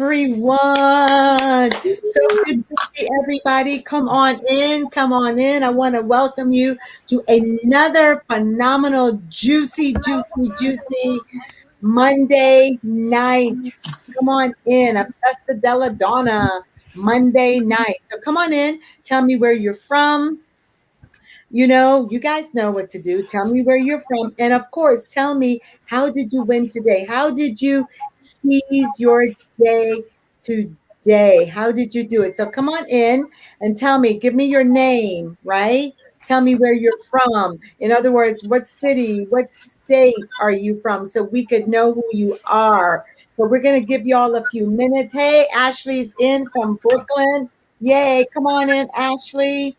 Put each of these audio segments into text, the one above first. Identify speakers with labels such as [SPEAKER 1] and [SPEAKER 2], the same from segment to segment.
[SPEAKER 1] everyone. So good to see everybody. Come on in. Come on in. I want to welcome you to another phenomenal, juicy Monday night. Come on in. A Festa della Donna Monday night. So come on in. Tell me where you're from. You guys know what to do. Tell me where you're from. And of course, tell me, how did you win today? How did you seize your day today? How did you do it? So come on in and tell me, give me your name, right? Tell me where you're from. In other words, what city, what state are you from so we could know who you are? So we're going to give you all a few minutes. Hey, Ashley's in from Brooklyn. Yay. Come on in, Ashley.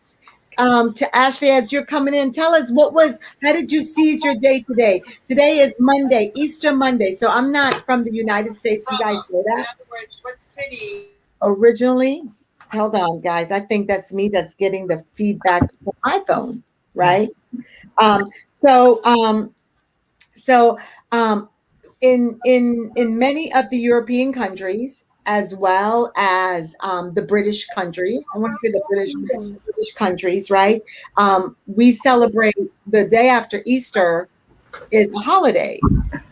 [SPEAKER 1] To Ashley, as you're coming in, tell us how did you seize your day today? Today is Monday, Easter Monday. So I'm not from the United States. You guys know that? In other words, what city? Originally, hold on, guys. I think that's me that's getting the feedback from my phone, right? Um, so, um, so in many of the European countries, as well as the British countries. I want to say the British countries, right? We celebrate the day after Easter is a holiday.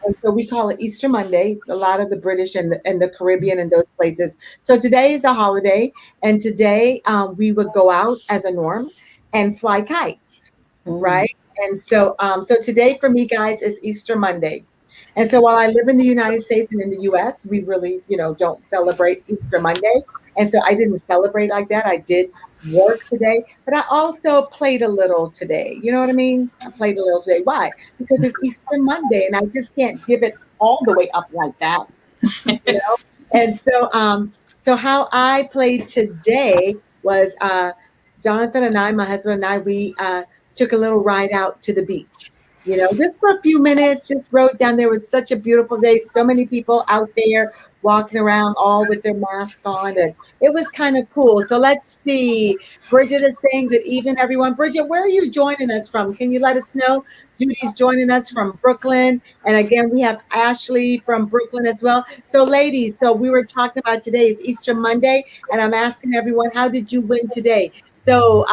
[SPEAKER 1] And so we call it Easter Monday, a lot of the British and the Caribbean and those places. So today is a holiday. And today we would go out as a norm and fly kites, right? And so today for me, guys, is Easter Monday. And so while I live in the United States and in the US, we really, don't celebrate Easter Monday. And so I didn't celebrate like that. I did work today, but I also played a little today. You know what I mean? I played a little today. Why? Because it's Easter Monday and I just can't give it all the way up like that. And so how I played today was Jonathan and I, my husband and I, we took a little ride out to the beach. Just for a few minutes, just rode down. There was such a beautiful day. So many people out there walking around all with their masks on. And it was kind of cool. So let's see. Bridget is saying good evening, everyone. Bridget, where are you joining us from? Can you let us know? Judy's joining us from Brooklyn. And again, we have Ashley from Brooklyn as well. So ladies, so we were talking about today is Easter Monday. And I'm asking everyone, how did you win today? So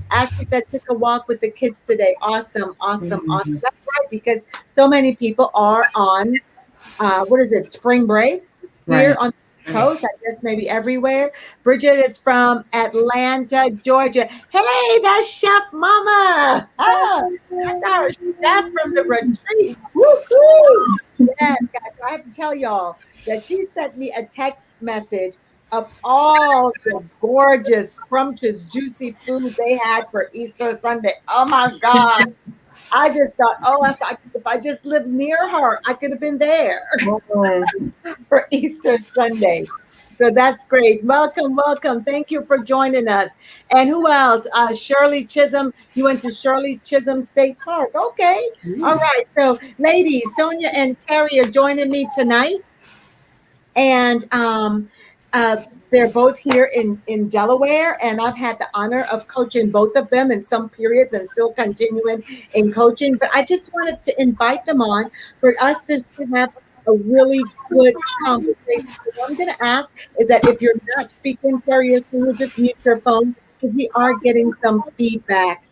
[SPEAKER 1] Ashley said, took a walk with the kids today. Awesome. That's right, because so many people are on, spring break here on the coast. I guess maybe everywhere. Bridget is from Atlanta, Georgia. Hey, that's Chef Mama. That's our chef from the retreat. Woo-hoo. Yes, guys. So I have to tell y'all that she sent me a text message of all the gorgeous, scrumptious, juicy foods they had for Easter Sunday. Oh my God. I just thought, if I just lived near her, I could have been there for Easter Sunday. So that's great. Welcome. Thank you for joining us. And who else? Shirley Chisholm. You went to Shirley Chisholm State Park. Okay. All right. So ladies, Sonya and Terry are joining me tonight. And they're both here in Delaware, and I've had the honor of coaching both of them in some periods and still continuing in coaching. But I just wanted to invite them on for us to have a really good conversation. So what I'm going to ask is that if you're not speaking, Terry, you just mute your phone because we are getting some feedback.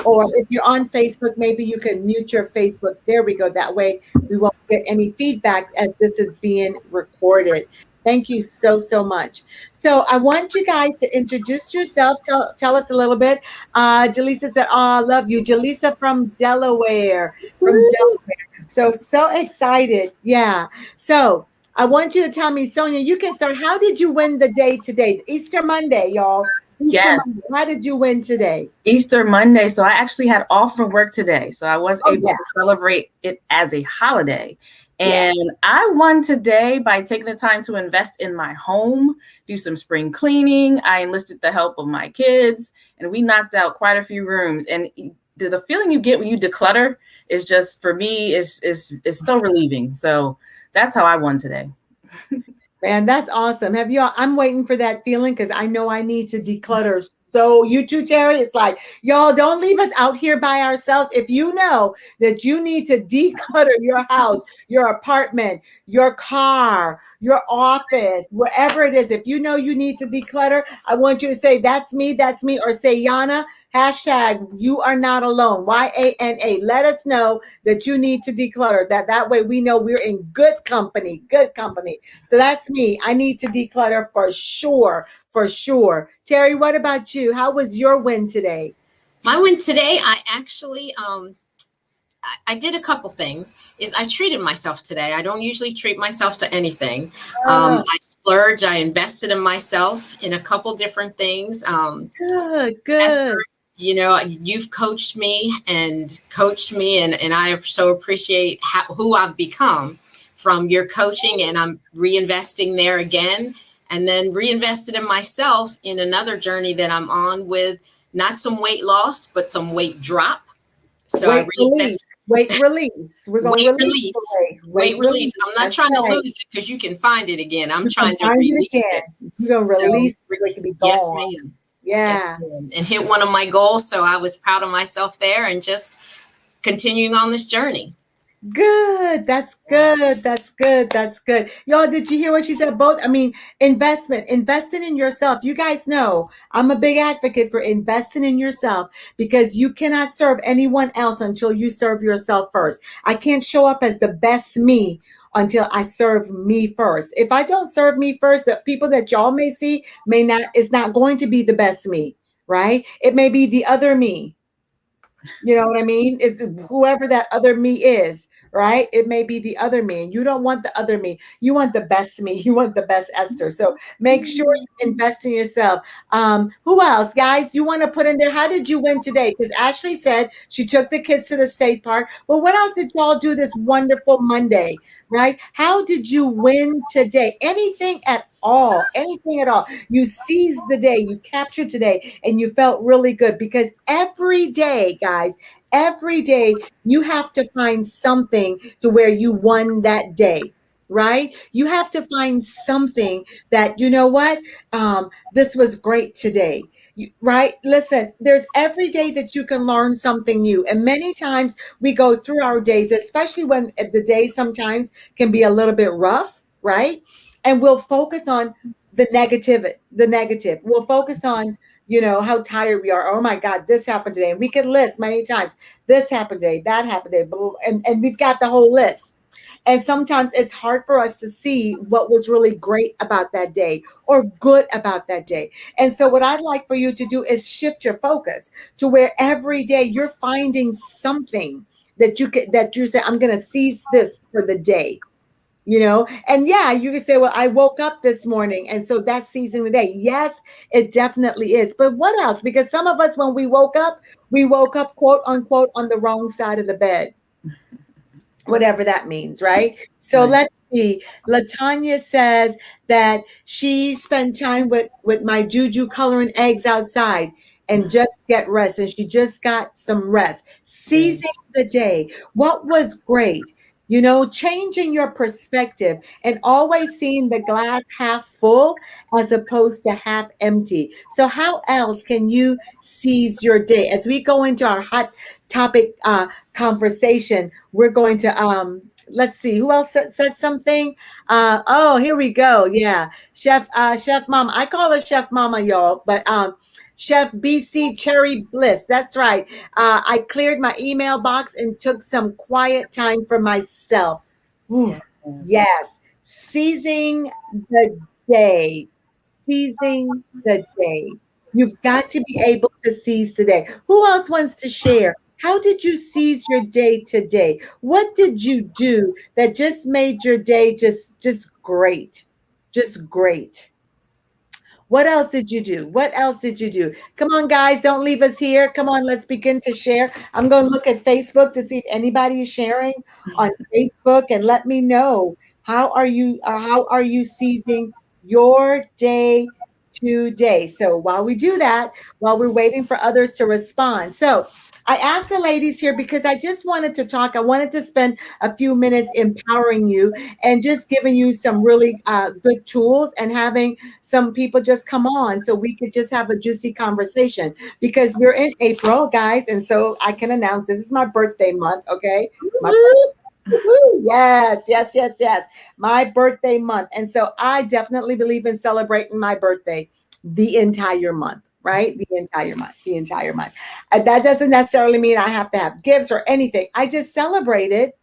[SPEAKER 1] Or if you're on Facebook, maybe you can mute your Facebook. There we go. That way we won't get any feedback as this is being recorded. Thank you so much. So I want you guys to introduce yourself. Tell us a little bit. Jaleesa said, oh, I love you. Jaleesa from Delaware. So excited. Yeah. So I want you to tell me, Sonya, you can start. How did you win the day today? Easter Monday, y'all. Monday. How did you win today?
[SPEAKER 2] Easter Monday. So I actually had off from work today. So I was able to celebrate it as a holiday. And I won today by taking the time to invest in my home, do some spring cleaning. I enlisted the help of my kids, and we knocked out quite a few rooms. And the feeling you get when you declutter is just, for me, is so relieving. So that's how I won today.
[SPEAKER 1] Man, that's awesome. I'm waiting for that feeling because I know I need to declutter So you too, Terry. It's like, y'all don't leave us out here by ourselves. If you know that you need to declutter your house, your apartment, your car, your office, wherever it is, if you know you need to declutter, I want you to say, that's me, or say, Yana, hashtag, you are not alone, YANA. Let us know that you need to declutter. That way we know we're in good company, good company. So that's me. I need to declutter for sure, for sure. Terry, what about you? How was your win today?
[SPEAKER 3] My win today, I actually I did a couple things. Is I treated myself today. I don't usually treat myself to anything.
[SPEAKER 1] Oh,
[SPEAKER 3] I splurged. I invested in myself in a couple different things.
[SPEAKER 1] good,
[SPEAKER 3] Esther,
[SPEAKER 1] good.
[SPEAKER 3] you've coached me, and I so appreciate who I've become from your coaching, and I'm reinvesting there again, and then reinvested in myself in another journey that I'm on with not some weight loss, but some weight drop. So I
[SPEAKER 1] Weight release,
[SPEAKER 3] reinvest.
[SPEAKER 1] weight release. We're going to
[SPEAKER 3] Weight
[SPEAKER 1] release the
[SPEAKER 3] release.
[SPEAKER 1] weight. Weight
[SPEAKER 3] Weight release.
[SPEAKER 1] release.
[SPEAKER 3] I'm not
[SPEAKER 1] That's
[SPEAKER 3] trying to
[SPEAKER 1] right.
[SPEAKER 3] lose it because you can find it again. I'm
[SPEAKER 1] You can
[SPEAKER 3] trying to
[SPEAKER 1] find it
[SPEAKER 3] release it.
[SPEAKER 1] again. You're going to
[SPEAKER 3] So,
[SPEAKER 1] release it so it can be
[SPEAKER 3] yes,
[SPEAKER 1] gone.
[SPEAKER 3] ma'am. Yes,
[SPEAKER 1] Yeah.
[SPEAKER 3] ma'am. And hit one of my goals. So I was proud of myself there and just continuing on this journey.
[SPEAKER 1] Good. That's good. That's good. That's good. Y'all, did you hear what she said? Both. I mean, investing in yourself. You guys know I'm a big advocate for investing in yourself because you cannot serve anyone else until you serve yourself first. I can't show up as the best me until I serve me first. If I don't serve me first, the people that y'all may see may not, is not going to be the best me, right? It may be the other me. You know what I mean? It's whoever that other me is, right? It may be the other me, and you don't want the other me. You want the best me. You want the best Esther. So make sure you invest in yourself. Who else, guys? Do you want to put in there? How did you win today? Because Ashley said she took the kids to the state park. Well, what else did y'all do this wonderful Monday, right? How did you win today? Anything at all? Anything at all? You seized the day, you captured today, and you felt really good because every day, guys, every day you have to find something to where you won that day. Right? You have to find something that, you know what? This was great today. Right? Listen, there's every day that you can learn something new. And many times we go through our days, especially when the day sometimes can be a little bit rough, right? And we'll focus on the negative. We'll focus on, how tired we are. Oh my God, this happened today. And we can list many times. This happened today, that happened today, and we've got the whole list. And sometimes it's hard for us to see what was really great about that day or good about that day. And so what I'd like for you to do is shift your focus to where every day you're finding something that you say, I'm going to seize this for the day. And yeah, you can say, well, I woke up this morning and so that's seizing the day. Yes, it definitely is. But what else? Because some of us, when we woke up, quote unquote, on the wrong side of the bed, whatever that means, right? So
[SPEAKER 2] Right.
[SPEAKER 1] let's see. Latanya says that she spent time with my Juju coloring eggs outside and just get rest. And she just got some rest.
[SPEAKER 2] Yeah.
[SPEAKER 1] Seizing the day. What was great? Changing your perspective and always seeing the glass half full as opposed to half empty. So, how else can you seize your day? As we go into our hot topic conversation, we're going to let's see who else said something. Oh, here we go. Yeah, Chef Mama. I call her Chef Mama, y'all, but Chef BC Cherry Bliss. That's right. I cleared my email box and took some quiet time for myself. Whew.
[SPEAKER 2] Yeah.
[SPEAKER 1] Yes, seizing the day, seizing the day. You've got to be able to seize today. Who else wants to share? How did you seize your day today? What did you do that just made your day just great? Just great. What else did you do? What else did you do? Come on, guys, don't leave us here. Come on, let's begin to share. I'm going to look at Facebook to see if anybody is sharing on Facebook and let me know how are you seizing your day today. So while we do that, while we're waiting for others to respond. So I asked the ladies here because I just wanted to talk. I wanted to spend a few minutes empowering you and just giving you some really good tools and having some people just come on so we could just have a juicy conversation because we're in April, guys. And so I can announce this is my birthday month. Okay. My Woo, yes, yes, yes, yes. My birthday month. And so I definitely believe in celebrating my birthday the entire month, right? The entire month, the entire month. That doesn't necessarily mean I have to have gifts or anything. I just celebrate it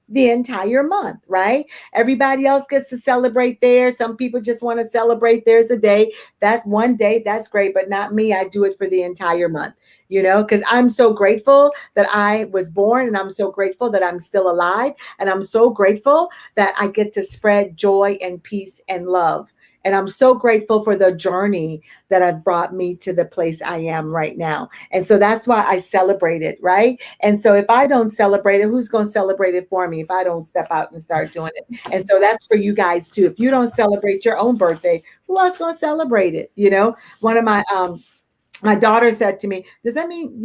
[SPEAKER 1] the entire month, right? Everybody else gets to celebrate theirs. Some people just want to celebrate theirs a day. That one day, that's great, but not me. I do it for the entire month, because I'm so grateful that I was born and I'm so grateful that I'm still alive. And I'm so grateful that I get to spread joy and peace and love. And I'm so grateful for the journey that have brought me to the place I am right now. And so that's why I celebrate it, right? And so if I don't celebrate it, who's going to celebrate it for me if I don't step out and start doing it? And so that's for you guys too. If you don't celebrate your own birthday, who else going to celebrate it? One of my daughter said to me, does that mean,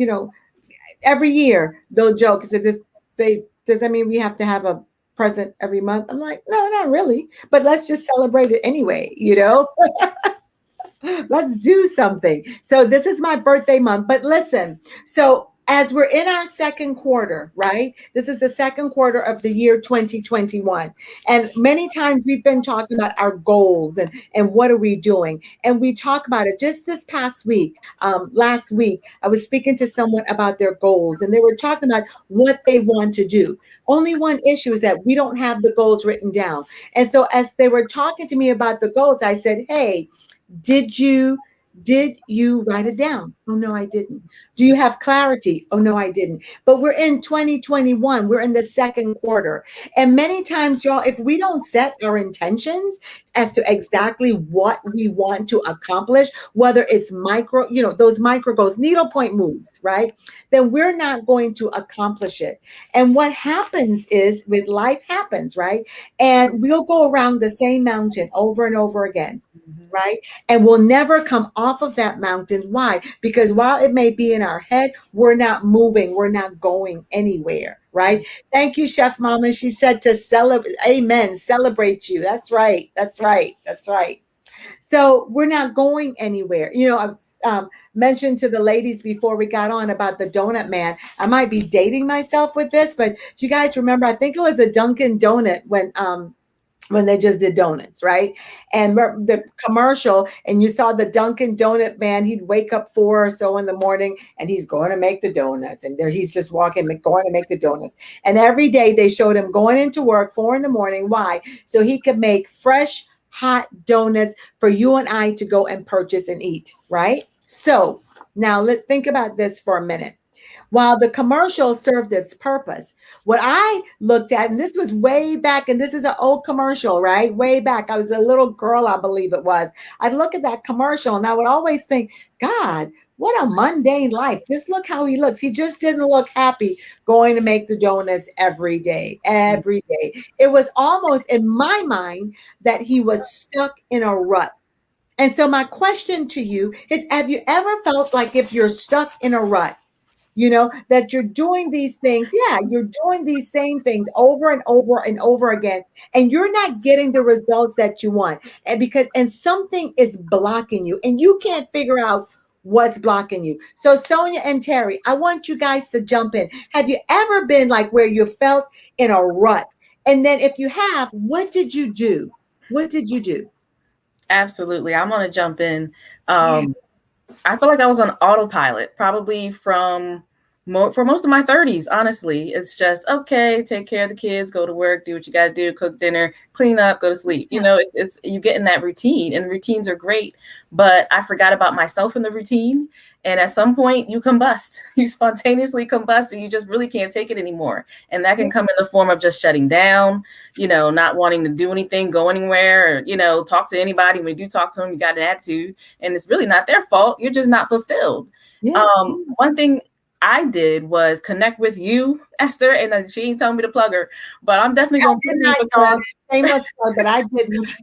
[SPEAKER 1] every year they'll joke and say does that mean we have to have a present every month? I'm like, no, not really, but let's just celebrate it anyway, Let's do something. So this is my birthday month. But listen, so as we're in our second quarter, right? This is the second quarter of the year 2021. And many times we've been talking about our goals and what are we doing? And we talk about it just this past week. Last week, I was speaking to someone about their goals and they were talking about what they want to do. Only one issue is that we don't have the goals written down. And so as they were talking to me about the goals, I said, hey, did you write it down? Oh, no, I didn't. Do you have clarity? Oh, no, I didn't. But we're in 2021. We're in the second quarter. And many times, y'all, if we don't set our intentions as to exactly what we want to accomplish, whether it's micro, those micro goals, needlepoint moves, right? Then we're not going to accomplish it. And what happens is with life happens, right? And we'll go around the same mountain over and over again. Right? And we'll never come off of that mountain. Why? Because while it may be in our head, we're not moving. We're not going anywhere. Right? Thank you, Chef Mama. She said to celebrate. Amen. Celebrate you. That's right. That's right. That's right. So we're not going anywhere. I mentioned to the ladies before we got on about the donut man. I might be dating myself with this, but you guys remember, I think it was a Dunkin' Donut when they just did donuts, right? And the commercial, and you saw the Dunkin' Donut man, he'd wake up 4 or so in the morning and he's going to make the donuts. And there he's just walking, going to make the donuts. And every day they showed him going into work 4 in the morning. Why? So he could make fresh, hot donuts for you and I to go and purchase and eat, right? So now let's think about this for a minute. While the commercial served its purpose, what I looked at, and this was way back, and this is an old commercial, right? Way back. I was a little girl, I believe it was. I'd look at that commercial and I would always think, God, what a mundane life. Just look how he looks. He just didn't look happy going to make the donuts every day, every day. It was almost in my mind that he was stuck in a rut. And so my question to you is, have you ever felt like if you're stuck in a rut, that you're doing these things. Yeah, you're doing these same things over and over and over again, and you're not getting the results that you want. And something is blocking you, and you can't figure out what's blocking you. So Sonya and Terry, I want you guys to jump in. Have you ever been like where you felt in a rut? And then if you have, what did you do? What did you do?
[SPEAKER 2] Absolutely. I'm going to jump in. I feel like I was on autopilot, probably for most of my 30s. Honestly, it's just, okay, take care of the kids, go to work, do what you got to do, cook dinner, clean up, go to sleep. It's you get in that routine, and routines are great, but I forgot about myself in the routine. And at some point you combust, you spontaneously combust, and you just really can't take it anymore. And that can come in the form of just shutting down, not wanting to do anything, go anywhere, or, talk to anybody. When you do talk to them, you got an attitude, and it's really not their fault. You're just not fulfilled. Yes. One thing I did was connect with you, Esther, and she ain't telling me to plug her, but I'm definitely going to
[SPEAKER 1] put it. Famous plug, but I didn't.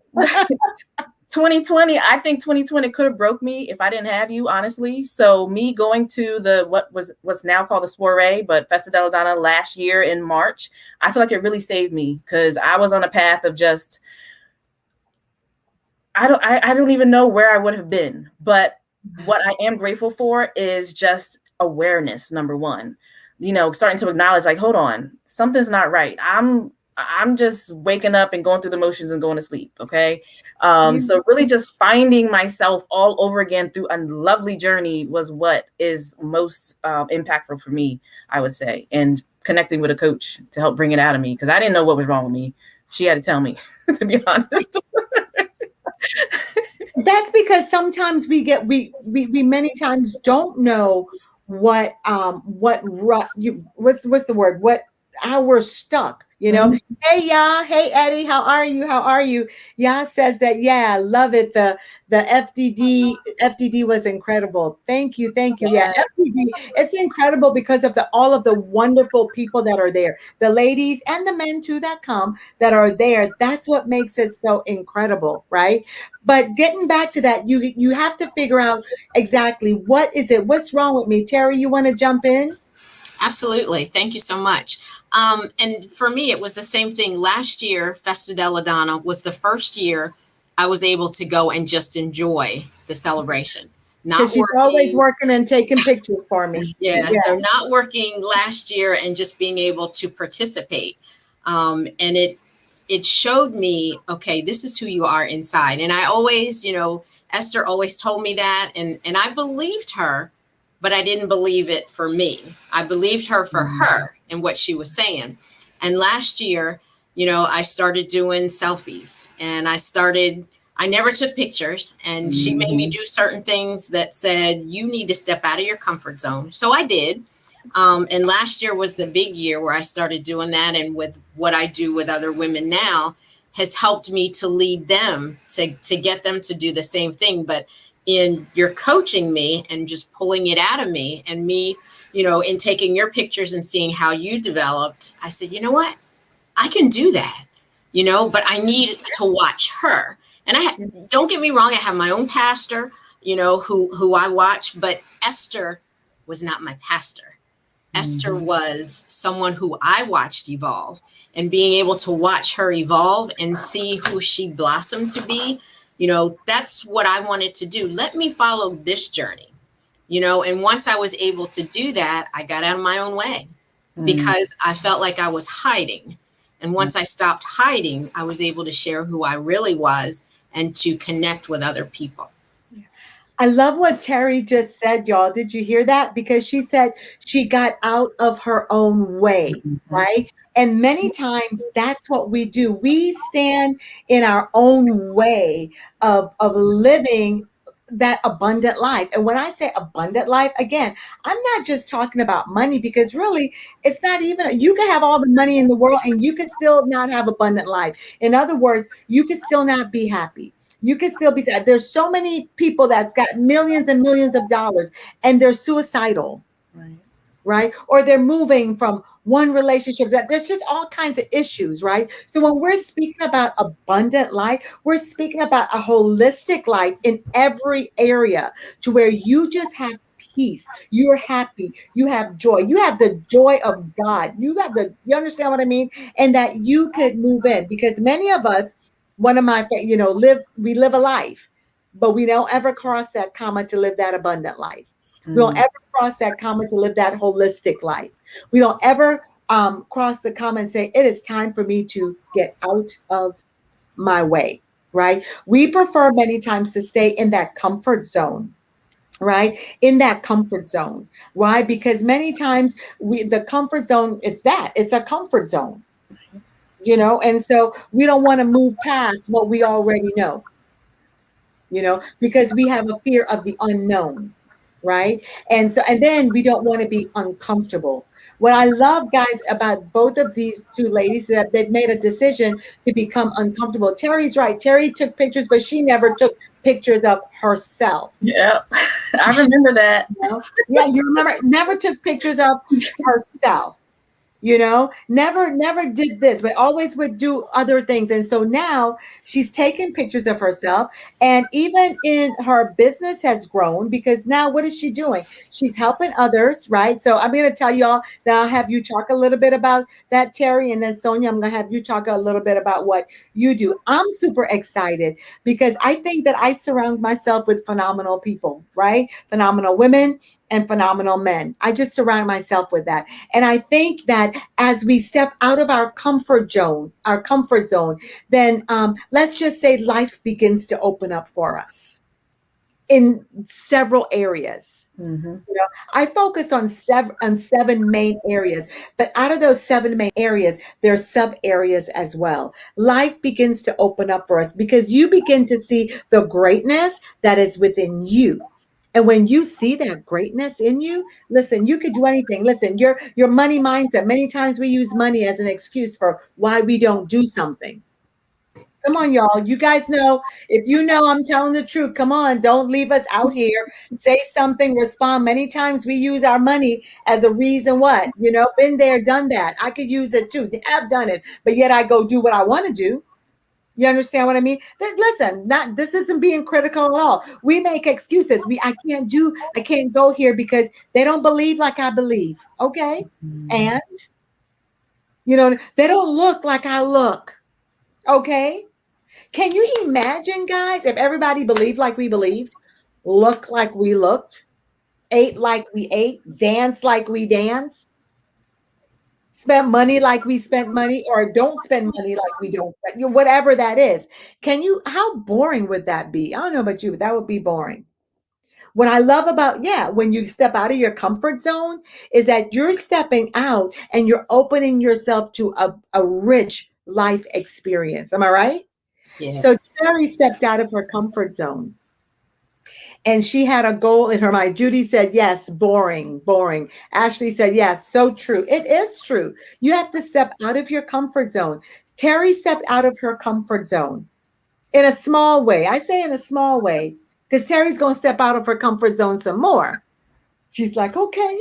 [SPEAKER 2] 2020, I think 2020 could have broke me if I didn't have you, honestly. So me going to the what's now called the soiree, but Festa della Donna last year in March, I feel like it really saved me because I was on a path of just I don't even know where I would have been. But what I am grateful for is just awareness, number one. You know, starting to acknowledge, like, hold on, something's not right. I'm just waking up and going through the motions and going to sleep. Okay. So really just finding myself all over again through a lovely journey was what is most impactful for me, I would say, and connecting with a coach to help bring it out of me because I didn't know what was wrong with me. She had to tell me, to be honest.
[SPEAKER 1] That's because sometimes we many times don't know what's the word, how we're stuck, you know.
[SPEAKER 2] Mhm.
[SPEAKER 1] Hey, yeah. Hey, Eddie, how are you? Yeah says that. Yeah, I love it. The FDD was incredible. Thank you. Yeah, FDD, it's incredible because of all of the wonderful people that are there, the ladies and the men too that come that are there. That's what makes it so incredible, right? But getting back to that, you have to figure out exactly what's wrong with me. Terry, you want to jump in?
[SPEAKER 3] Absolutely. Thank you so much. And for me, it was the same thing. Last year, Festa della Donna was the first year I was able to go and just enjoy the celebration.
[SPEAKER 1] Because
[SPEAKER 3] Not
[SPEAKER 1] she's always
[SPEAKER 3] working.
[SPEAKER 1] working and taking pictures for me.
[SPEAKER 3] Yeah,
[SPEAKER 1] Yeah.
[SPEAKER 3] so not working last year and just being able to participate. And it showed me, okay, this is who you are inside. And I always, Esther always told me that, and I believed her, but I didn't believe it for me. I believed her for her and what she was saying. And last year, I started doing selfies, and I never took pictures, and she made me do certain things that said, you need to step out of your comfort zone. So I did. And last year was the big year where I started doing that. And with what I do with other women now has helped me to lead them to get them to do the same thing. But in your coaching me and just pulling it out of me and me, in taking your pictures and seeing how you developed, I said, you know what? I can do that, but I need to watch her. And don't get me wrong, I have my own pastor, who I watch, but Esther was not my pastor. Esther was someone who I watched evolve, and being able to watch her evolve and see who she blossomed to be, that's what I wanted to do. Let me follow this journey, and once I was able to do that, I got out of my own way because I felt like I was hiding. And once I stopped hiding, I was able to share who I really was and to connect with other people.
[SPEAKER 1] I love what Terry just said, y'all. Did you hear that? Because she said she got out of her own way, right? And many times that's what we do. We stand in our own way of living that abundant life. And when I say abundant life, again, I'm not just talking about money, because really it's not even, you can have all the money in the world and you can still not have abundant life. In other words, you can still not be happy. You can still be sad. There's so many people that's got millions and millions of dollars and they're suicidal, right? Or they're moving from one relationship. That there's just all kinds of issues, right? So when we're speaking about abundant life, we're speaking about a holistic life in every area, to where you just have peace, you're happy, you have joy, you have the joy of God, you understand what I mean? And that you could move in, because many of us, one of my, we live a life, but we don't ever cross that comma to live that abundant life. We don't ever cross that comma to live that holistic life. We don't ever cross the comma and say, it is time for me to get out of my way, right? We prefer many times to stay in that comfort zone, right? In that comfort zone, right? Because many times the comfort zone, it's a comfort zone, and so we don't want to move past what we already know, because we have a fear of the unknown, right? And then we don't want to be uncomfortable. What I love, guys, about both of these two ladies, is that they've made a decision to become uncomfortable. Terry's right. Terry took pictures, but she never took pictures of herself.
[SPEAKER 2] Yeah, I remember that.
[SPEAKER 1] Yeah, you remember, never took pictures of herself. Never did this, but always would do other things. And so now she's taken pictures of herself, and even in her business has grown, because now what is she doing? She's helping others, right? So I'm going to tell y'all that I'll have you talk a little bit about that, Terry, and then Sonya, I'm going to have you talk a little bit about what you do. I'm super excited because I think that I surround myself with phenomenal people, right? Phenomenal women and phenomenal men. I just surround myself with that. And I think that as we step out of our comfort zone, then let's just say life begins to open up for us in several areas.
[SPEAKER 2] Mm-hmm.
[SPEAKER 1] I focus on seven main areas, but out of those seven main areas, there's sub areas as well. Life begins to open up for us because you begin to see the greatness that is within you. And when you see that greatness in you, listen, you could do anything. Listen, your money mindset. Many times we use money as an excuse for why we don't do something. Come on, y'all. You guys know, if you know I'm telling the truth, come on, don't leave us out here. Say something, respond. Many times we use our money as a reason what? Been there, done that. I could use it too. I've done it, but yet I go do what I want to do. You understand what I mean? Listen, not this isn't being critical at all. We make excuses. I can't go here because they don't believe like I believe. Okay. And they don't look like I look. Okay. Can you imagine, guys, if everybody believed like we believed, looked like we looked, ate like we ate, danced like we danced, spent money like we spent money, or don't spend money like we don't spend, whatever that is? How boring would that be? I don't know about you, but that would be boring. What I love about, yeah, when you step out of your comfort zone is that you're stepping out and you're opening yourself to a rich life experience. Am I right? So
[SPEAKER 3] Yes.
[SPEAKER 1] Terry stepped out of her comfort zone and she had a goal in her mind. Judy said, yes, boring, boring. Ashley said, yes, so true. It is true. You have to step out of your comfort zone. Terry stepped out of her comfort zone in a small way. I say in a small way because Terry's going to step out of her comfort zone some more. She's like, okay.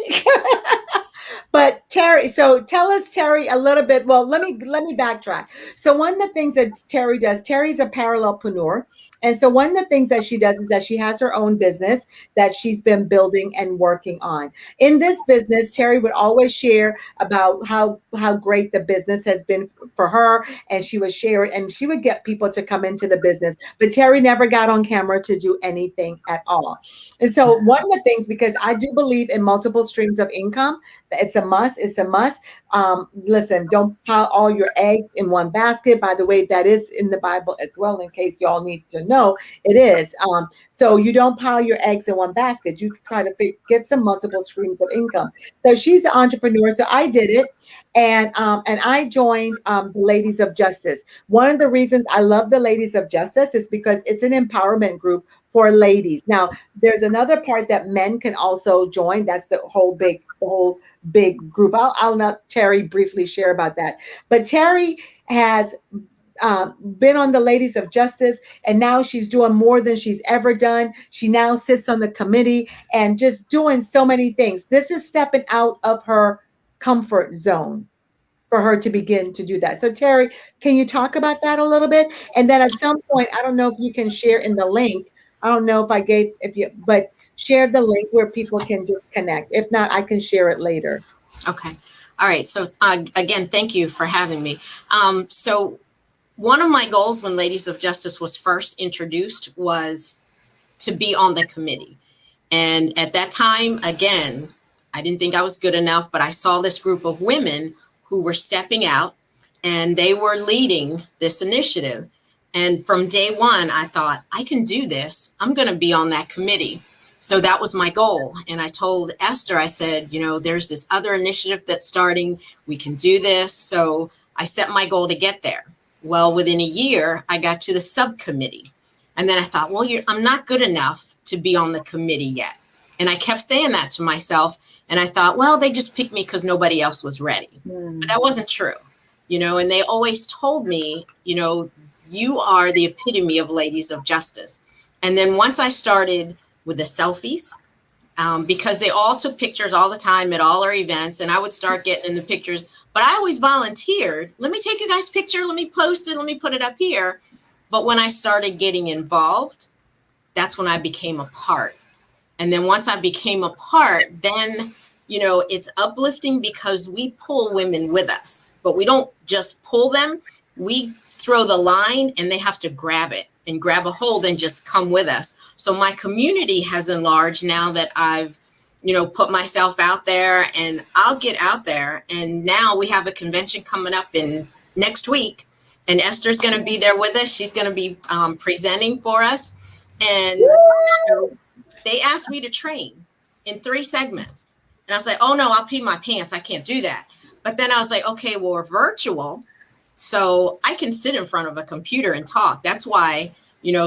[SPEAKER 1] But Terry, so tell us, Terry, a little bit. Well, let me backtrack. So one of the things that Terry does, Terry's a parallelpreneur. And so one of the things that she does is that she has her own business that she's been building and working on. In this business, Terry would always share about how great the business has been for her, and she would share it, and she would get people to come into the business. But Terry never got on camera to do anything at all. And so one of the things, because I do believe in multiple streams of income, it's a must. It's a must. Listen, don't pile all your eggs in one basket. By the way, that is in the Bible as well, in case y'all need to know. It is. So you don't pile your eggs in one basket. You try to get some multiple streams of income. So she's an entrepreneur. So I did it. And I joined the Ladies of Justice. One of the reasons I love the Ladies of Justice is because it's an empowerment group for ladies. Now, there's another part that men can also join. That's the whole big group. I'll let Terry briefly share about that. But Terry has been on the Ladies of Justice, and now she's doing more than she's ever done. She now sits on the committee and just doing so many things. This is stepping out of her comfort zone for her to begin to do that. So Terry, can you talk about that a little bit? And then at some point, I don't know if you can share in the link. I don't know but share the link where people can just connect. If not, I can share it later.
[SPEAKER 3] Okay. All right. So again, thank you for having me. So one of my goals when Ladies of Justice was first introduced was to be on the committee. And at that time, again, I didn't think I was good enough, but I saw this group of women who were stepping out and they were leading this initiative. And from day one, I thought, I can do this. I'm going to be on that committee. So that was my goal. And I told Esther, I said, there's this other initiative that's starting. We can do this. So I set my goal to get there. Well, within a year, I got to the subcommittee. And then I thought, well, I'm not good enough to be on the committee yet. And I kept saying that to myself. And I thought, well, they just picked me because nobody else was ready. But that wasn't true, and they always told me, you are the epitome of Ladies of Justice. And then once I started with the selfies, because they all took pictures all the time at all our events, and I would start getting in the pictures But I always volunteered. Let me take you guys' picture. Let me post it. Let me put it up here. But when I started getting involved, that's when I became a part. And then once I became a part, then, it's uplifting because we pull women with us, but we don't just pull them. We throw the line and they have to grab it and grab a hold and just come with us. So my community has enlarged now that I've, put myself out there, and I'll get out there. And now we have a convention coming up in next week, and Esther's going to be there with us. She's going to be presenting for us. And they asked me to train in 3 segments. And I was like, oh no, I'll pee my pants. I can't do that. But then I was like, okay, well, we're virtual. So I can sit in front of a computer and talk. That's why,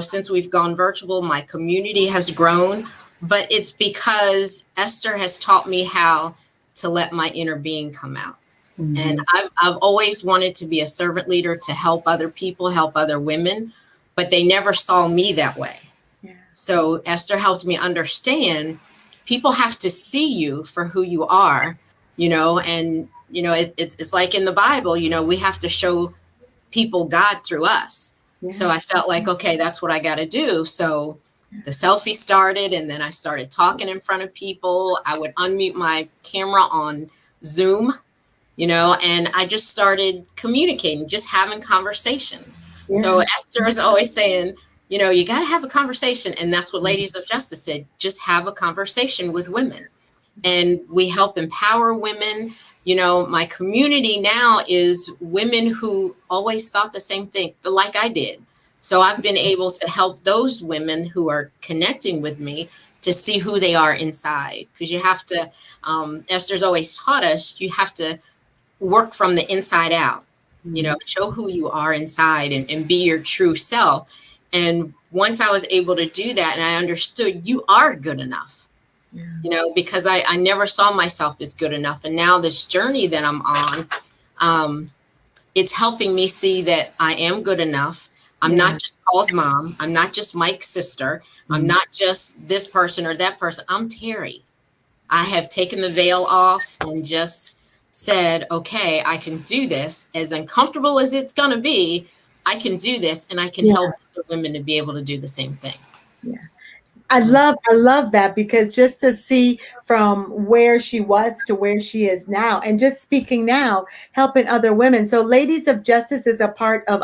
[SPEAKER 3] since we've gone virtual, my community has grown. But it's because Esther has taught me how to let my inner being come out. Mm-hmm. And I've always wanted to be a servant leader, to help other people, help other women, but they never saw me that way. Yeah. So Esther helped me understand people have to see you for who you are, and, it's like in the Bible, we have to show people God through us. Yeah. So I felt like, okay, that's what I got to do. So the selfie started, and then I started talking in front of people. I would unmute my camera on Zoom, and I just started communicating, just having conversations. Yeah. So Esther is always saying, you got to have a conversation. And that's what Ladies of Justice said, just have a conversation with women. And we help empower women. My community now is women who always thought the same thing, like I did. So I've been able to help those women who are connecting with me to see who they are inside. Because you have to, Esther's always taught us, you have to work from the inside out, show who you are inside and be your true self. And once I was able to do that, and I understood you are good enough, because I never saw myself as good enough. And now this journey that I'm on, it's helping me see that I am good enough. I'm not just Paul's mom. I'm not just Mike's sister. I'm not just this person or that person. I'm Terry. I have taken the veil off and just said, okay, I can do this. As uncomfortable as it's going to be, I can do this, and I can help other women to be able to do the same thing.
[SPEAKER 1] Yeah. I love that, because just to see from where she was to where she is now, and just speaking now, helping other women. So Ladies of Justice is a part of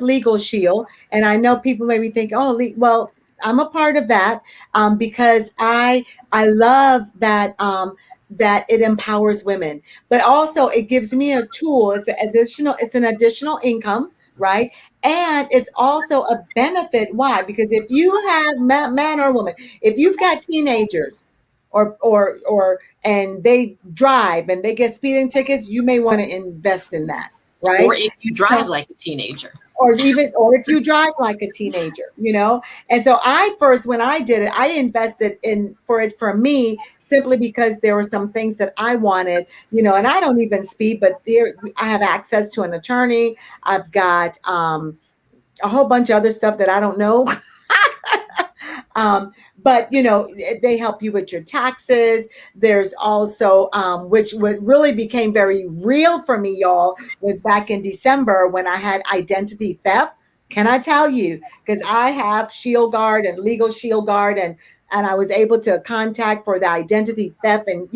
[SPEAKER 1] Legal Shield. And I know people maybe think, oh, well, I'm a part of that, because I love that, that it empowers women, but also it gives me a tool. It's an additional income, right? And it's also a benefit. Why? Because if you have man or woman, if you've got teenagers and they drive and they get speeding tickets, you may want to invest in that, right?
[SPEAKER 3] Or if you drive like a teenager.
[SPEAKER 1] Or if you drive like a teenager, And so when I did it, I invested for me, simply because there were some things that I wanted, and I don't even speak, but I have access to an attorney. I've got a whole bunch of other stuff that I don't know. But they help you with your taxes. There's also, which really became very real for me, y'all, was back in December when I had identity theft. Can I tell you? Because I have Shield Guard and Legal Shield Guard, and I was able to contact for the identity theft and,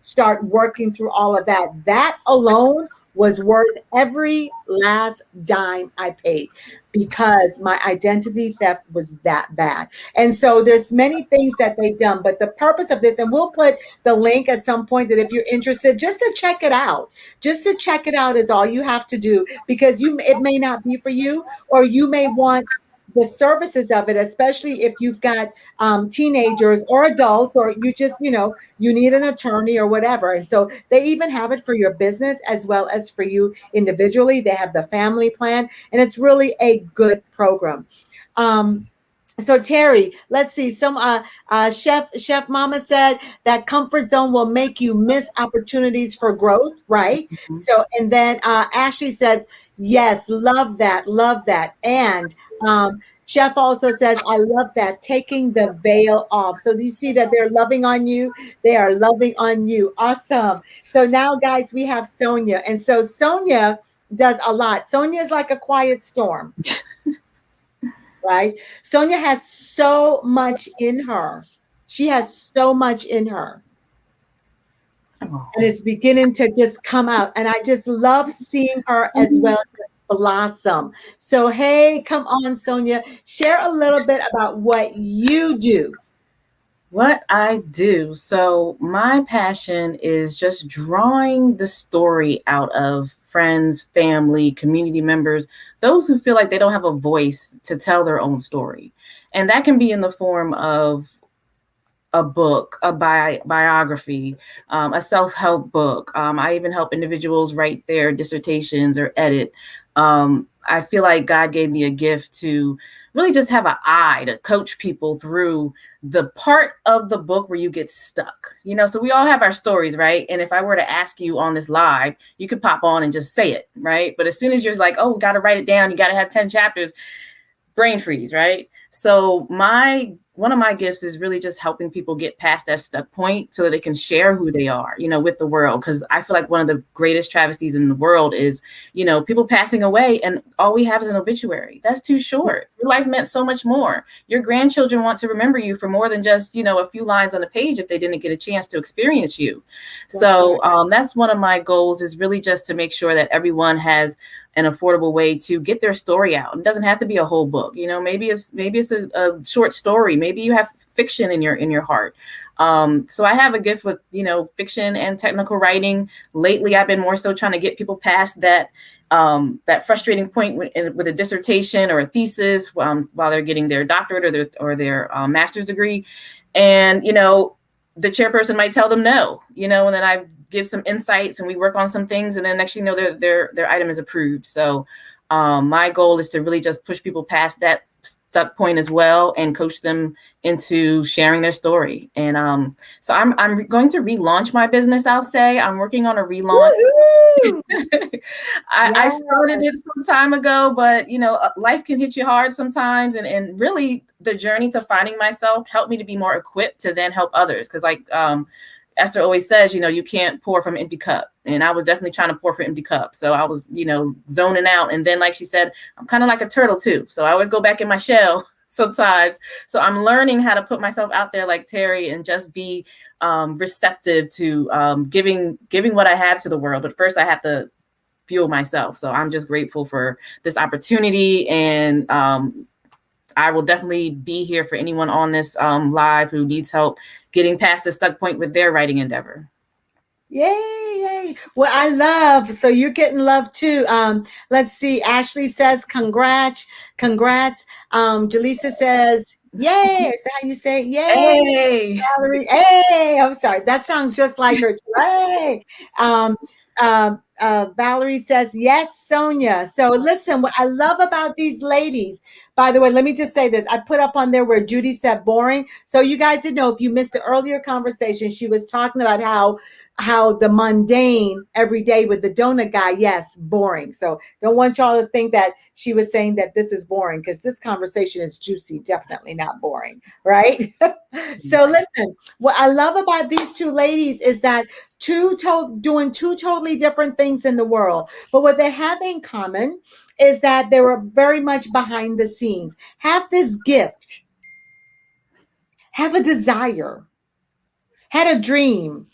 [SPEAKER 1] start working through all of that. That alone was worth every last dime I paid, because my identity theft was that bad. And so there's many things that they've done, but the purpose of this, and we'll put the link at some point, that if you're interested, just to check it out is all you have to do, because it may not be for you, or you may want the services of it, especially if you've got teenagers or adults, or you just, you need an attorney or whatever. And so they even have it for your business as well as for you individually. They have the family plan, and it's really a good program. So Terry, let's see. Some Chef Mama said that comfort zone will make you miss opportunities for growth, right? Mm-hmm. So, and then Ashley says, yes, love that. And Chef also says, I love that, taking the veil off. So you see that they're loving on you. They are loving on you. Awesome. So now, guys, we have Sonya. And so Sonya does a lot. Sonya is like a quiet storm, right? Sonya has so much in her. She has so much in her.
[SPEAKER 2] Oh.
[SPEAKER 1] And it's beginning to just come out. And I just love seeing her as well blossom. So, hey, come on, Sonya, share a little bit about what you do.
[SPEAKER 2] What I do. So, my passion is just drawing the story out of friends, family, community members, those who feel like they don't have a voice to tell their own story. And that can be in the form of a book, a biography, a self-help book. I even help individuals write their dissertations or edit. I feel like God gave me a gift to really just have an eye to coach people through the part of the book where you get stuck. So we all have our stories, right? And if I were to ask you on this live, you could pop on and just say it, right? But as soon as you're like, oh, got to write it down, you got to have 10 chapters, brain freeze, right? So one of my gifts is really just helping people get past that stuck point so that they can share who they are, with the world. Because I feel like one of the greatest travesties in the world is, people passing away and all we have is an obituary. That's too short. Your life meant so much more. Your grandchildren want to remember you for more than just, a few lines on a page if they didn't get a chance to experience you. So that's one of my goals, is really just to make sure that everyone has an affordable way to get their story out. It doesn't have to be a whole book. Maybe it's a short story. Maybe you have fiction in your heart. So I have a gift with, fiction and technical writing. Lately, I've been more so trying to get people past that frustrating point with a dissertation or a thesis while they're getting their doctorate or their master's degree. And, the chairperson might tell them no, and then I give some insights and we work on some things, and then next thing you know, their item is approved. So my goal is to really just push people past that stuck point as well and coach them into sharing their story. And so I'm going to relaunch my business. I'll say I'm working on a relaunch. I started it some time ago, but life can hit you hard sometimes, and really the journey to finding myself helped me to be more equipped to then help others. Because Esther always says, you can't pour from an empty cup. And I was definitely trying to pour from an empty cup. So I was, zoning out. And then, like she said, I'm kind of like a turtle too. So I always go back in my shell sometimes. So I'm learning how to put myself out there like Terry and just be receptive to giving what I have to the world. But first I have to fuel myself. So I'm just grateful for this opportunity. And I will definitely be here for anyone on this live who needs help getting past the stuck point with their writing endeavor.
[SPEAKER 1] Yay. Well, I love, so you're getting love too. Let's see. Ashley says, congrats. Jaleesa says, yay. Is that how you say it? Yay.
[SPEAKER 2] Hey.
[SPEAKER 1] Valerie. Hey. I'm sorry. That sounds just like her. Hey. Valerie says, yes, Sonya. So listen, what I love about these ladies, by the way, let me just say this. I put up on there where Judy said boring. So you guys didn't know, if you missed the earlier conversation, she was talking about how the mundane every day with the donut guy, yes, boring. So don't want y'all to think that she was saying that this is boring, because this conversation is juicy, definitely not boring, right? So listen, what I love about these two ladies is that doing two totally different things in the world, but what they have in common is that they were very much behind the scenes, have this gift, have a desire, had a dream,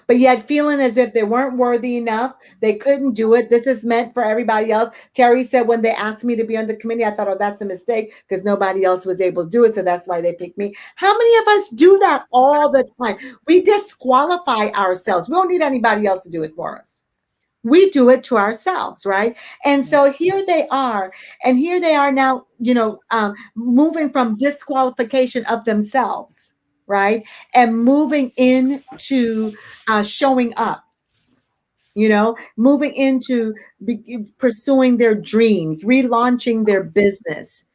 [SPEAKER 1] but yet feeling as if they weren't worthy enough. They couldn't do it. This is meant for everybody else. Terry said, when they asked me to be on the committee, I thought, oh, that's a mistake, because nobody else was able to do it. So that's why they picked me. How many of us do that all the time? We disqualify ourselves. We don't need anybody else to do it for us. We do it to ourselves, right? And so here they are, now, moving from disqualification of themselves, right, and moving into showing up, moving into pursuing their dreams, relaunching their business,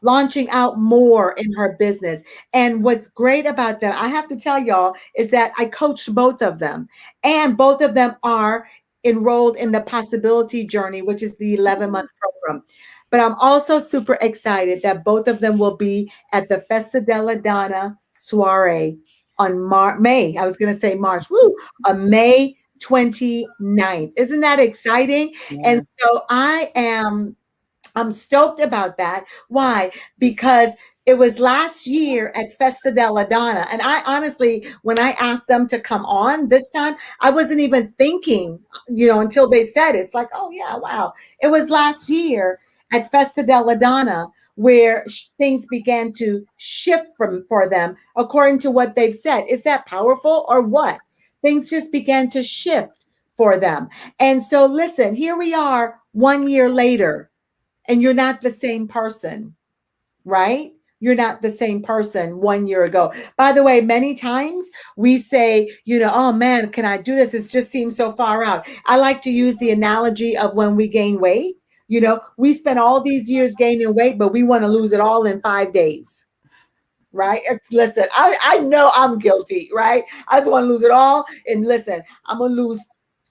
[SPEAKER 1] launching out more in her business. And what's great about them, I have to tell y'all, is that I coached both of them, and both of them are enrolled in the Possibility Journey, which is the 11-month program. But I'm also super excited that both of them will be at the Festa della Donna soiree on May. I was going to say March. Woo! On May 29th. Isn't that exciting? And
[SPEAKER 2] Yeah.
[SPEAKER 1] so I'm stoked about that. Why? Because it was last year at Festa della Donna. And I honestly, when I asked them to come on this time, I wasn't even thinking, until they said it. It's like, oh, yeah, wow. It was last year at Festa della Donna where things began to shift for them according to what they've said. Is that powerful or what? Things just began to shift for them. And so, listen, here we are 1 year later and you're not the same person, right? You're not the same person 1 year ago. By the way, many times we say, oh man, can I do this? It just seems so far out. I like to use the analogy of when we gain weight. We spent all these years gaining weight, but we want to lose it all in 5 days. Right? Listen, I know I'm guilty, right? I just want to lose it all. And listen, I'm going to lose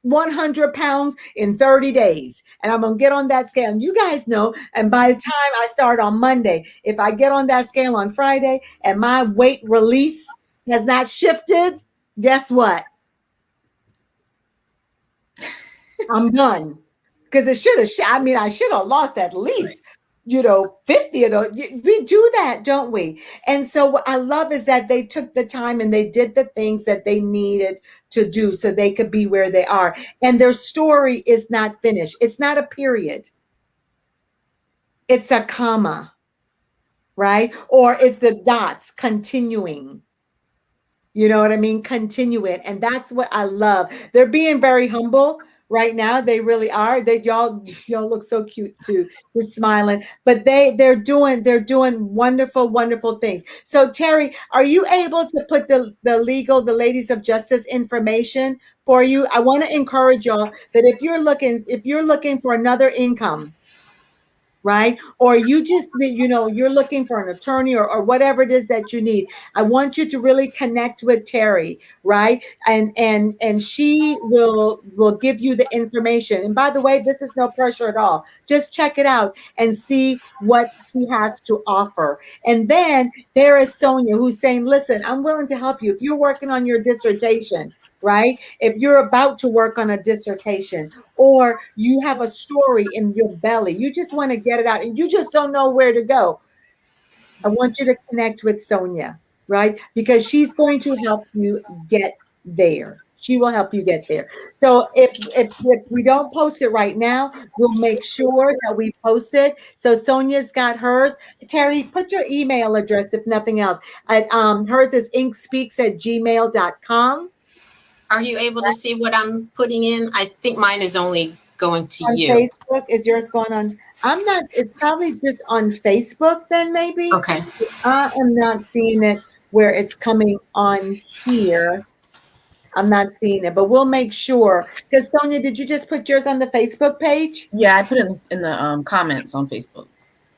[SPEAKER 1] 100 pounds in 30 days. And I'm going to get on that scale. And you guys know, and by the time I start on Monday, if I get on that scale on Friday and my weight release has not shifted, guess what? I'm done. Because it should have, I should have lost at least 50 of those. We do that, don't we? And so what I love is that they took the time and they did the things that they needed to do so they could be where they are. And their story is not finished. It's not a period. It's a comma, right? Or it's the dots continuing. You know what I mean? Continue it. And that's what I love. They're being very humble right now. They really are. Y'all look so cute too. They're smiling. But they're doing wonderful, wonderful things. So Terry, are you able to put the ladies of justice information for you? I want to encourage y'all that if you're looking for another income, right? Or you just, you're looking for an attorney or whatever it is that you need. I want you to really connect with Terry, right? And she will give you the information. And by the way, this is no pressure at all. Just check it out and see what she has to offer. And then there is Sonya who's saying, listen, I'm willing to help you. If you're working on your dissertation, right? If you're about to work on a dissertation or you have a story in your belly, you just want to get it out and you just don't know where to go, I want you to connect with Sonya, right? Because she's going to help you get there. She will help you get there. So if we don't post it right now, we'll make sure that we post it. So Sonia's got hers. Terry, put your email address if nothing else. Hers is inkspeaks@gmail.com.
[SPEAKER 3] Are you able to see what I'm putting in? I think mine is only going to
[SPEAKER 1] On
[SPEAKER 3] you.
[SPEAKER 1] Facebook, is yours going on? I'm not, it's probably just on Facebook then maybe.
[SPEAKER 3] Okay.
[SPEAKER 1] I am not seeing it where it's coming on here. I'm not seeing it, but we'll make sure. Because Sonya, did you just put yours on the Facebook page?
[SPEAKER 2] Yeah, I put it in the comments on Facebook.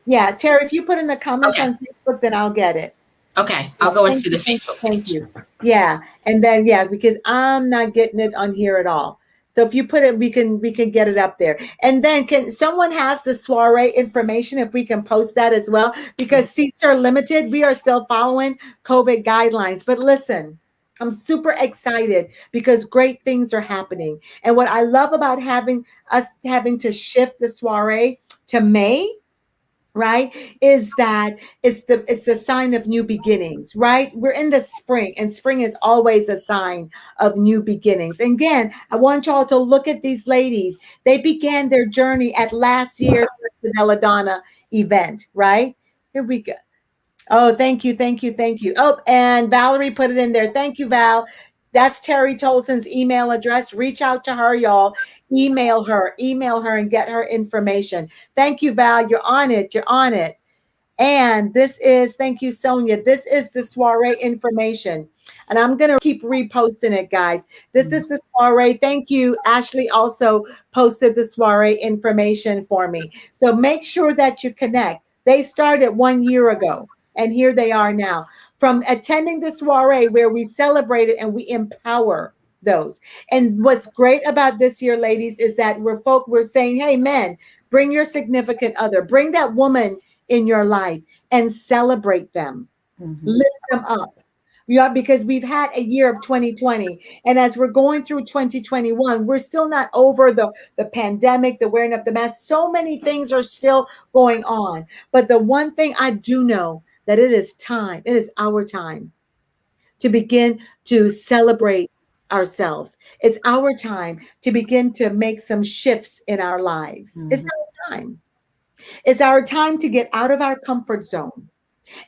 [SPEAKER 1] Yeah, Terry, if you put in the comments
[SPEAKER 3] Okay.
[SPEAKER 1] on Facebook, then I'll get it.
[SPEAKER 3] Okay, I'll go into the Facebook
[SPEAKER 1] Thank
[SPEAKER 3] page.
[SPEAKER 1] you. Yeah, and then because I'm not getting it on here at all. So if you put it, we can get it up there. And then can someone has the soiree information if we can post that as well? Because seats are limited. We are still following COVID guidelines. But listen, I'm super excited because great things are happening. And what I love about having to shift the soiree to May, right, is that it's the sign of new beginnings, right? We're in the spring, and spring is always a sign of new beginnings. And again, I want y'all to look at these ladies. They began their journey at last year's Belladonna event, right? Here we go. Oh, thank you. Oh, and Valerie put it in there. Thank you, Val. That's Terry Tolson's email address. Reach out to her, y'all. Email her and get her information. Thank you, Val. You're on it. And this is, thank you, Sonya. This is the soiree information. And I'm going to keep reposting it, guys. This is the soiree. Thank you. Ashley also posted the soiree information for me. So make sure that you connect. They started 1 year ago, and here they are now. From attending the soiree where we celebrated and we empower, those. And what's great about this year, ladies, is that we're saying, hey, men, bring your significant other, bring that woman in your life and celebrate them, lift them up. Yeah, because we've had a year of 2020. And as we're going through 2021, we're still not over the pandemic, the wearing of the mask. So many things are still going on. But the one thing I do know that it is our time to begin to celebrate ourselves. It's our time to begin to make some shifts in our lives. It's our time. It's our time to get out of our comfort zone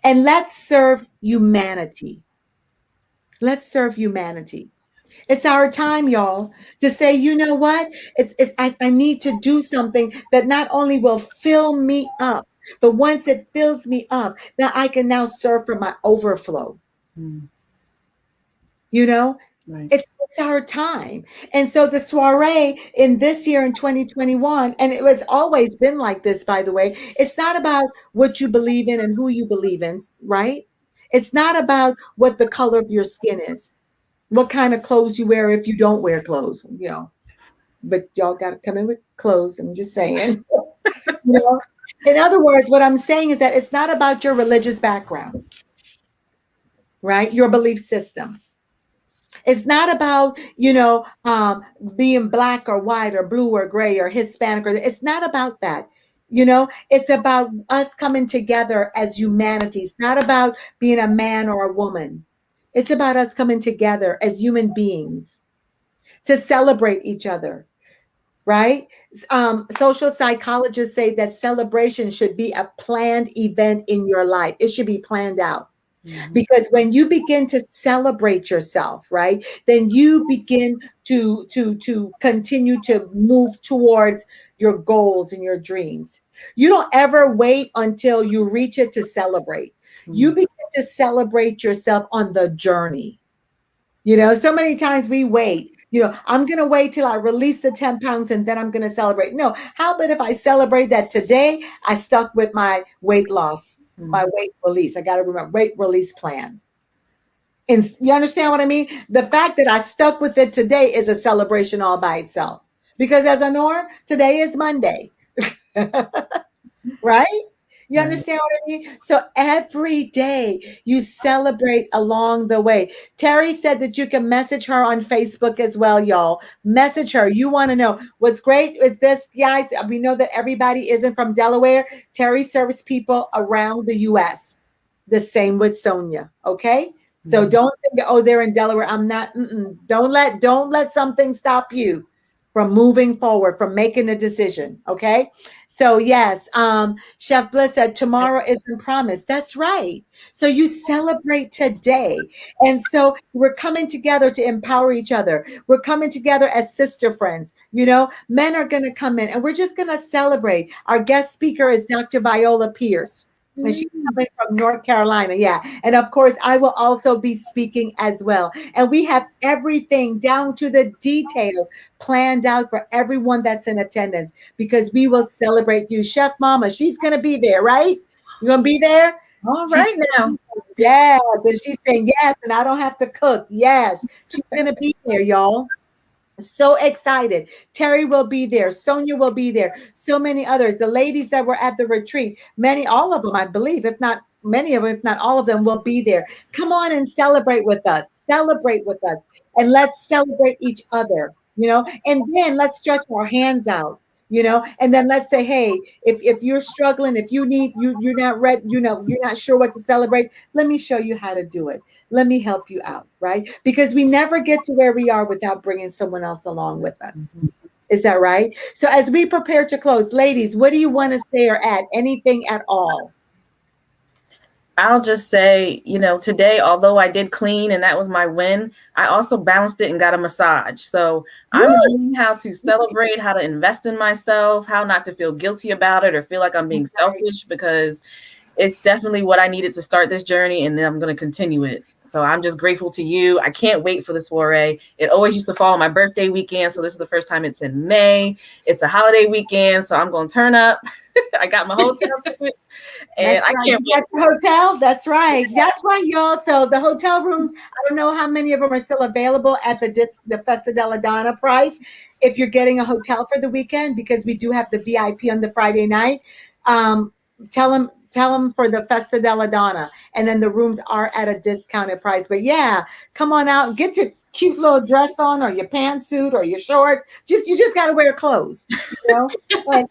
[SPEAKER 1] and let's serve humanity. Let's serve humanity. It's our time, y'all, to say, you know what? I need to do something that not only will fill me up, but once it fills me up, that I can now serve from my overflow. You know,
[SPEAKER 2] Right.
[SPEAKER 1] it's our time. And so the soiree in this year in 2021, and it was always been like this, by the way, it's not about what you believe in and who you believe in, right? It's not about what the color of your skin is, what kind of clothes you wear if you don't wear clothes, but y'all got to come in with clothes. I'm just saying, you know. In other words, what I'm saying is that it's not about your religious background, right? Your belief system. It's not about, being black or white or blue or gray or Hispanic. It's not about that. It's about us coming together as humanity. It's not about being a man or a woman. It's about us coming together as human beings to celebrate each other, right? Social psychologists say that celebration should be a planned event in your life. It should be planned out. Because when you begin to celebrate yourself, right, then you begin to continue to move towards your goals and your dreams. You don't ever wait until you reach it to celebrate. You begin to celebrate yourself on the journey. So many times we wait. I'm going to wait till I release the 10 pounds and then I'm going to celebrate. No, how about if I celebrate that today I stuck with my weight loss, my weight release? I got to remember weight release plan. And you understand what I mean? The fact that I stuck with it today is a celebration all by itself. Because as a norm, today is Monday. Right? You understand what I mean? So every day you celebrate along the way. Terry said that you can message her on Facebook as well, y'all. Message her. You want to know. What's great is this, guys. We know that everybody isn't from Delaware. Terry serves people around the U.S. The same with Sonya. Okay? So don't think, oh, they're in Delaware. I'm not. Don't let something stop you from moving forward, from making a decision. Okay. So yes, Chef Bliss said tomorrow isn't promised. That's right. So you celebrate today. And so we're coming together to empower each other. We're coming together as sister friends. Men are going to come in and we're just going to celebrate. Our guest speaker is Dr. Viola Pierce. And she's coming from North Carolina. Yeah. And of course, I will also be speaking as well. And we have everything down to the detail planned out for everyone that's in attendance because we will celebrate you. Chef Mama, she's going to be there, right? You're going to be there?
[SPEAKER 2] All right now.
[SPEAKER 1] Yes. And she's saying yes. And I don't have to cook. Yes. She's going to be there, y'all. So excited. Terry will be there. Sonya will be there. So many others. The ladies that were at the retreat, all of them, I believe, if not many of them, if not all of them, will be there. Come on and celebrate with us. Celebrate with us. And let's celebrate each other, and then let's stretch our hands out. And then let's say, hey, if you're struggling, if you're not ready, you're not sure what to celebrate, let me show you how to do it. Let me help you out, right? Because we never get to where we are without bringing someone else along with us. Is that right? So as we prepare to close, ladies, what do you want to say or add? Anything at all?
[SPEAKER 2] I'll just say, today, although I did clean and that was my win, I also balanced it and got a massage. So I'm learning how to celebrate, how to invest in myself, how not to feel guilty about it or feel like I'm being selfish, because it's definitely what I needed to start this journey. And then I'm going to continue it So I'm just grateful to you. I can't wait for the soiree. It always used to fall on my birthday weekend. So this is the first time it's in May. It's a holiday weekend. So I'm going to turn up. I got my hotel tickets. And
[SPEAKER 1] That's
[SPEAKER 2] I
[SPEAKER 1] right.
[SPEAKER 2] can't
[SPEAKER 1] You got the hotel. That's right. That's right, y'all. So the hotel rooms, I don't know how many of them are still available at the Festa della Donna price. If you're getting a hotel for the weekend, because we do have the VIP on the Friday night, um, tell them for the Festa della Donna, and then the rooms are at a discounted price. But yeah, come on out and get your cute little dress on, or your pantsuit, or your shorts. You just got to wear clothes, you know. And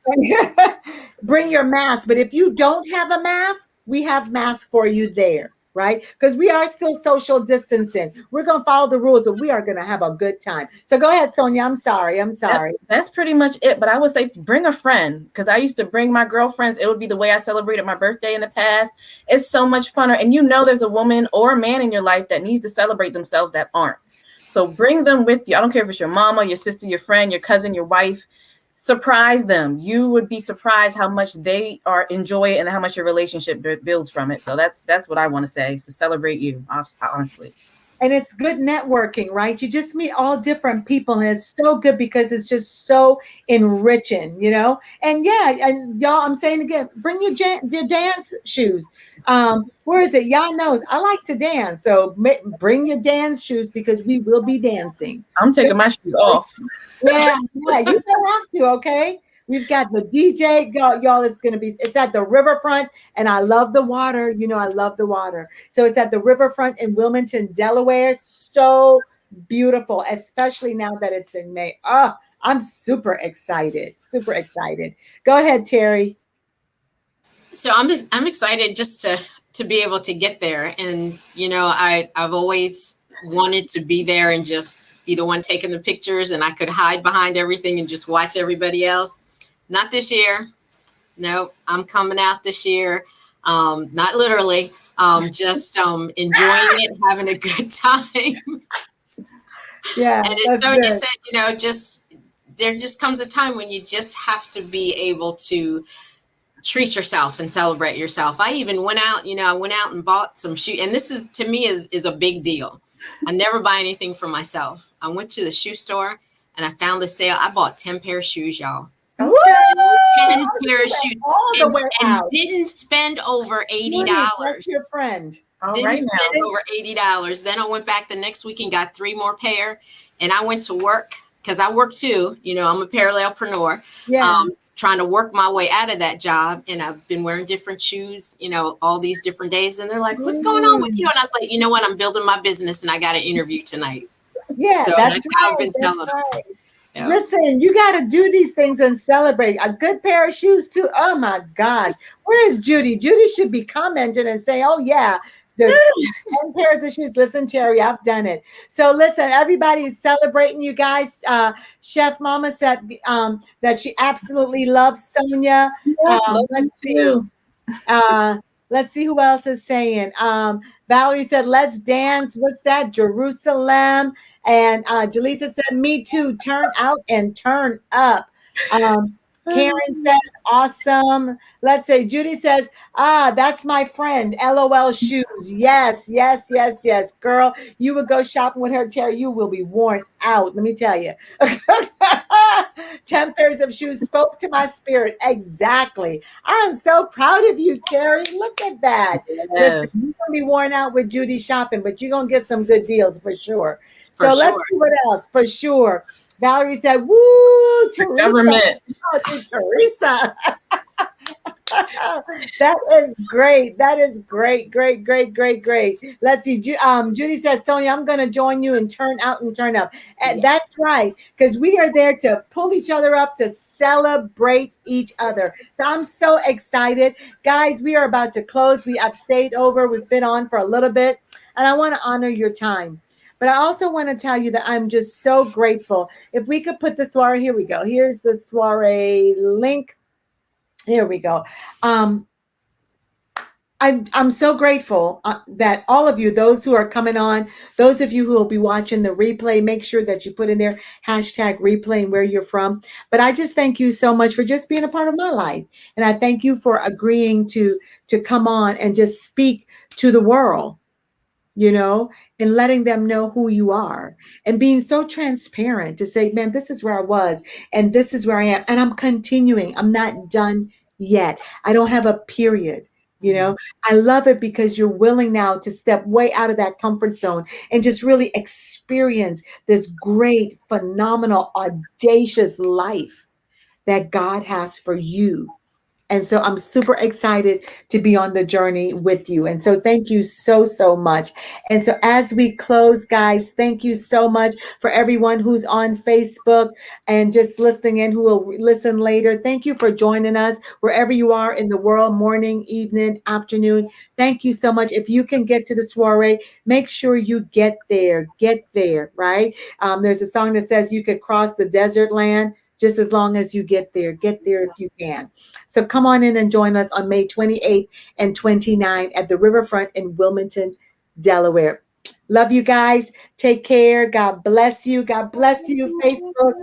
[SPEAKER 1] bring your mask. But if you don't have a mask, we have masks for you there, right? Because we are still social distancing. We're going to follow the rules, but we are going to have a good time. So go ahead, Sonya. I'm sorry.
[SPEAKER 2] That's pretty much it. But I would say bring a friend, because I used to bring my girlfriends. It would be the way I celebrated my birthday in the past. It's so much funner. And there's a woman or a man in your life that needs to celebrate themselves that aren't. So bring them with you. I don't care if it's your mama, your sister, your friend, your cousin, your wife. Surprise them. You would be surprised how much they enjoy it and how much your relationship builds from it. So that's what I want to say, is to celebrate you, honestly.
[SPEAKER 1] And it's good networking, right? You just meet all different people, and it's so good because it's just so enriching, you know. And yeah, and y'all, I'm saying again, bring your dance shoes. Where is it? Y'all knows I like to dance, so bring your dance shoes, because we will be dancing.
[SPEAKER 2] I'm taking my shoes off.
[SPEAKER 1] Yeah, you don't have to. Okay. We've got the DJ, y'all. It's at the riverfront, and I love the water. You know, I love the water. So it's at the riverfront in Wilmington, Delaware. So beautiful, especially now that it's in May. Oh, I'm super excited. Super excited. Go ahead, Terry.
[SPEAKER 3] So I'm excited just to be able to get there. And I've always wanted to be there and just be the one taking the pictures, and I could hide behind everything and just watch everybody else. Not this year. No, I'm coming out this year. Not literally, just enjoying it, having a good time.
[SPEAKER 1] Yeah.
[SPEAKER 3] And as Sonya said, there just comes a time when you just have to be able to treat yourself and celebrate yourself. I even went out, and bought some shoes. And this is, to me, is a big deal. I never buy anything for myself. I went to the shoe store and I found a sale. I bought 10 pair of shoes, y'all.
[SPEAKER 1] Woo!
[SPEAKER 3] 10 pair of shoes.
[SPEAKER 1] All the way out.
[SPEAKER 3] Didn't spend over $80.
[SPEAKER 1] That's your friend.
[SPEAKER 3] Didn't spend over $80. Then I went back the next week and got 3 more pair. And I went to work, because I work too. I'm a parallelpreneur.
[SPEAKER 1] Yeah.
[SPEAKER 3] Trying to work my way out of that job. And I've been wearing different shoes, all these different days. And they're like, what's going on with you? And I was like, you know what? I'm building my business and I got an interview tonight.
[SPEAKER 1] Yeah,
[SPEAKER 3] so that's how I've been telling them.
[SPEAKER 1] Yeah. Listen, you got to do these things and celebrate. A good pair of shoes too. Oh my gosh. Where is Judy? Judy should be commenting and saying, oh yeah, the 10 pairs of shoes. Listen, Terry, I've done it. So listen, everybody is celebrating you guys. Chef Mama said that she absolutely loves Sonya.
[SPEAKER 2] Yes, let's see.
[SPEAKER 1] Let's see who else is saying. Valerie said, let's dance. What's that? Jerusalem. And Jaleesa said, me too. Turn out and turn up. Karen says, awesome. Let's say Judy says, that's my friend. LOL shoes. Yes. Girl, you would go shopping with her, Terry. You will be worn out. Let me tell you. 10 pairs of shoes spoke to my spirit. Exactly. I'm so proud of you, Terry. Look at that. Yes. Listen, you're going to be worn out with Judy shopping, but you're going to get some good deals for sure. Let's see what else. For sure. Valerie said, woo, Teresa.
[SPEAKER 2] Government.
[SPEAKER 1] Oh, Teresa. That is great. That is great. Let's see. Judy says, Sonya, I'm going to join you and turn out and turn up. And that's right, because we are there to pull each other up, to celebrate each other. So I'm so excited. Guys, we are about to close. I've stayed over. We've been on for a little bit, and I want to honor your time. But I also want to tell you that I'm just so grateful. If we could put the soiree, here we go. Here's the soiree link. Here we go. I'm so grateful that all of you, those who are coming on, those of you who will be watching the replay, make sure that you put in there #replay and where you're from. But I just thank you so much for just being a part of my life. And I thank you for agreeing to come on and just speak to the world. you know, and letting them know who you are and being so transparent to say, man, this is where I was and this is where I am. And I'm continuing. I'm not done yet. I don't have a period. You know, I love it because you're willing now to step way out of that comfort zone and just really experience this great, phenomenal, audacious life that God has for you. And so I'm super excited to be on the journey with you. And so thank you so, so much. And so as we close, guys, thank you so much for everyone who's on Facebook and just listening in, who will listen later. Thank you for joining us wherever you are in the world, morning, evening, afternoon. Thank you so much. If you can get to the soiree, make sure you get there, right? There's a song that says you could cross the desert land just as long as you get there if you can. So come on in and join us on May 28th and 29th at the Riverfront in Wilmington, Delaware. Love you guys. Take care. God bless you. God bless you, Facebook.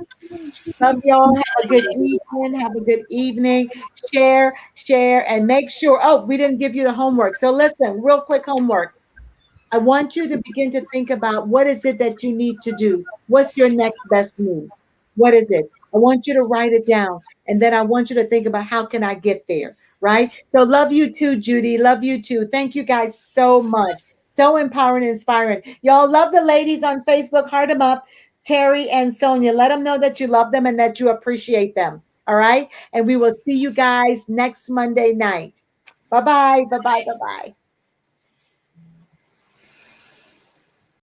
[SPEAKER 1] Love y'all. Have a good evening. Have a good evening. Share, and make sure. Oh, we didn't give you the homework. So listen, real quick homework. I want you to begin to think about what is it that you need to do? What's your next best move? What is it? I want you to write it down. And then I want you to think about how can I get there? Right? So love you too, Judy. Love you too. Thank you guys so much. So empowering and inspiring. Y'all love the ladies on Facebook. Heart them up. Terry and Sonya. Let them know that you love them and that you appreciate them. All right. And we will see you guys next Monday night. Bye bye. Bye bye. Bye bye.